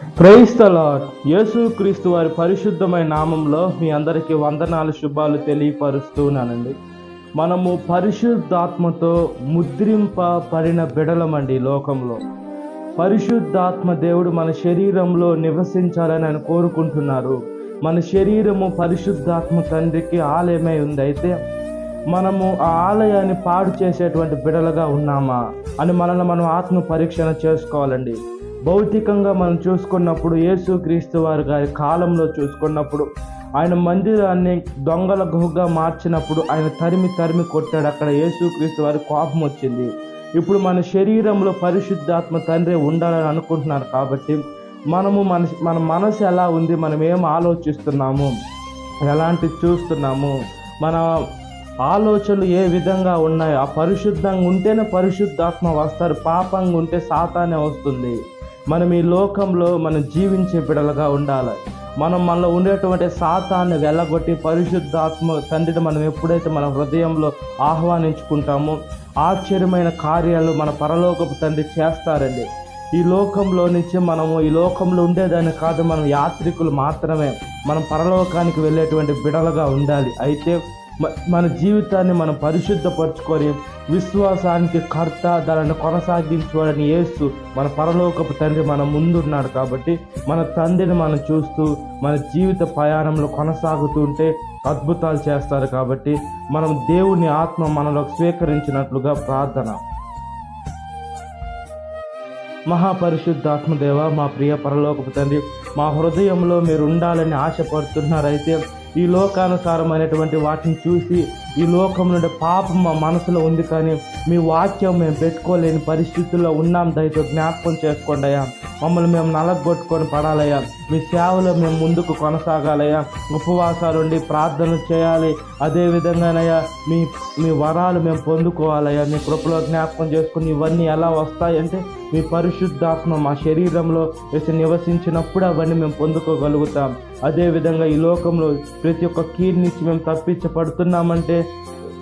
Praise the lord. యేసుక్రీస్తు వారి పరిశుద్ధమైన నామంలో మీ అందరికీ వందనాలు, శుభాలు తెలియపరుస్తున్నానండి. మనము పరిశుద్ధాత్మతో ముద్రింపబడిన బిడలమండి. లోకంలో పరిశుద్ధాత్మ దేవుడు మన శరీరంలో నివసించాలని ఆయన కోరుకుంటున్నారు. మన శరీరము పరిశుద్ధాత్మ తండ్రికి ఆలయమై ఉంది. అయితే మనము ఆ ఆలయాన్ని పాడు చేసేటువంటి బిడలుగా ఉన్నామా అని మనల్ని మనం ఆత్మ పరీక్షణ చేసుకోవాలండి. భౌతికంగా మనం చూసుకున్నప్పుడు, యేసుక్రీస్తు వారి గారి కాలంలో చూసుకున్నప్పుడు, ఆయన మందిరాన్ని దొంగల గుహగా మార్చినప్పుడు ఆయన తరిమి కొట్టాడు. అక్కడ యేసుక్రీస్తు వారి కోపం వచ్చింది. ఇప్పుడు మన శరీరంలో పరిశుద్ధాత్మ తండ్రి ఉండాలని అనుకుంటున్నారు. కాబట్టి మన మనసు ఎలా ఉంది, మనం ఏం ఆలోచిస్తున్నాము, ఎలాంటి చూస్తున్నాము, మన ఆలోచనలు ఏ విధంగా ఉన్నాయి, ఆ పరిశుద్ధంగా ఉంటేనే పరిశుద్ధాత్మ వస్తారు. పాపంగా ఉంటే సాతానే వస్తుంది. మనం ఈ లోకంలో మనం జీవించే బిడలుగా ఉండాలి. మనలో ఉండేటువంటి సాతాన్ని వెళ్ళగొట్టి పరిశుద్ధాత్మ తండ్రిని మనం ఎప్పుడైతే మన హృదయంలో ఆహ్వానించుకుంటామో ఆశ్చర్యమైన కార్యాలు మన పరలోకపు తండ్రి చేస్తారండి. ఈ లోకంలో నుంచి మనము ఈ లోకంలో ఉండేదాన్ని కాదు, మనం యాత్రికులు మాత్రమే. మనం పరలోకానికి వెళ్ళేటువంటి బిడలుగా ఉండాలి. అయితే మన జీవితాన్ని మనం పరిశుద్ధపరచుకొని విశ్వాసానికి కర్త, దానిని కొనసాగించుకోవాలని యేసు మన పరలోకపు తండ్రి మన ముందున్నాడు. కాబట్టి మన తండ్రిని మనం చూస్తూ మన జీవిత ప్రయాణంలో కొనసాగుతూ ఉంటే అద్భుతాలు చేస్తారు. కాబట్టి మనం దేవుని ఆత్మ మనలో స్వీకరించినట్లుగా ప్రార్థన. మహాపరిశుద్ధాత్మదేవ, మా ప్రియ పరలోకపు తండ్రి, మా హృదయంలో మీరు ఉండాలని ఆశపడుతున్నారు. అయితే ఈ లోకానుసారమైనటువంటి వాటిని చూసి ఈ లోకం నుండి పాపం మా మనసులో ఉంది, కానీ మీ వాక్యం మేము పెట్టుకోలేని పరిస్థితుల్లో ఉన్నాం. దయతో జ్ఞాపకం చేసుకోండి అయ్యా. మమ్మల్ని మేము నలగొట్టుకొని పడాలయ్యా. మీ సేవలో మేము ముందుకు కొనసాగాలయ్యా. ఉపవాసాలు ఉండి ప్రార్థనలు చేయాలి. అదేవిధంగానయ్యా మీ వరాలు మేము పొందుకోవాలయ్యా. మీ కృపలో జ్ఞాపకం చేసుకుని ఇవన్నీ ఎలా వస్తాయంటే మీ పరిశుద్ధాత్మ మా శరీరంలో వేసి నివసించినప్పుడు అవన్నీ మేము పొందుకోగలుగుతాం. అదేవిధంగా ఈ లోకంలో ప్రతి ఒక్క కీడు నుంచి మేము తప్పించబడుతున్నామంటే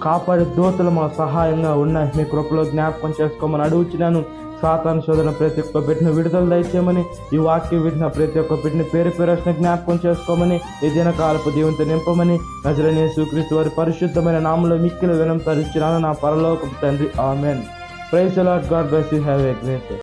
కాపాడే దూతలు మా సహాయంగా ఉన్నాయి. మీ కృపలో జ్ఞాపకం చేసుకోమని అడుగుచున్నాను. సాతాను శోధన ప్రతి ఒక్క బిడ్డను విడుదల దయచేయమని, ఈ వాక్యం వింటున్న ప్రతి ఒక్క బిడ్డని పేరు పేరున జ్ఞాపకం చేసుకోమని, ఈ దినకాలపు దీవెనతో నింపమని నజరేయుడైన యేసుక్రీస్తు వారి పరిశుద్ధమైన నామములో మిక్కిలి వినమ్రతనిచ్చుచున్నాను నా పరలోకపు తండ్రి. Amen. Praise the Lord. God bless you. Have a great day.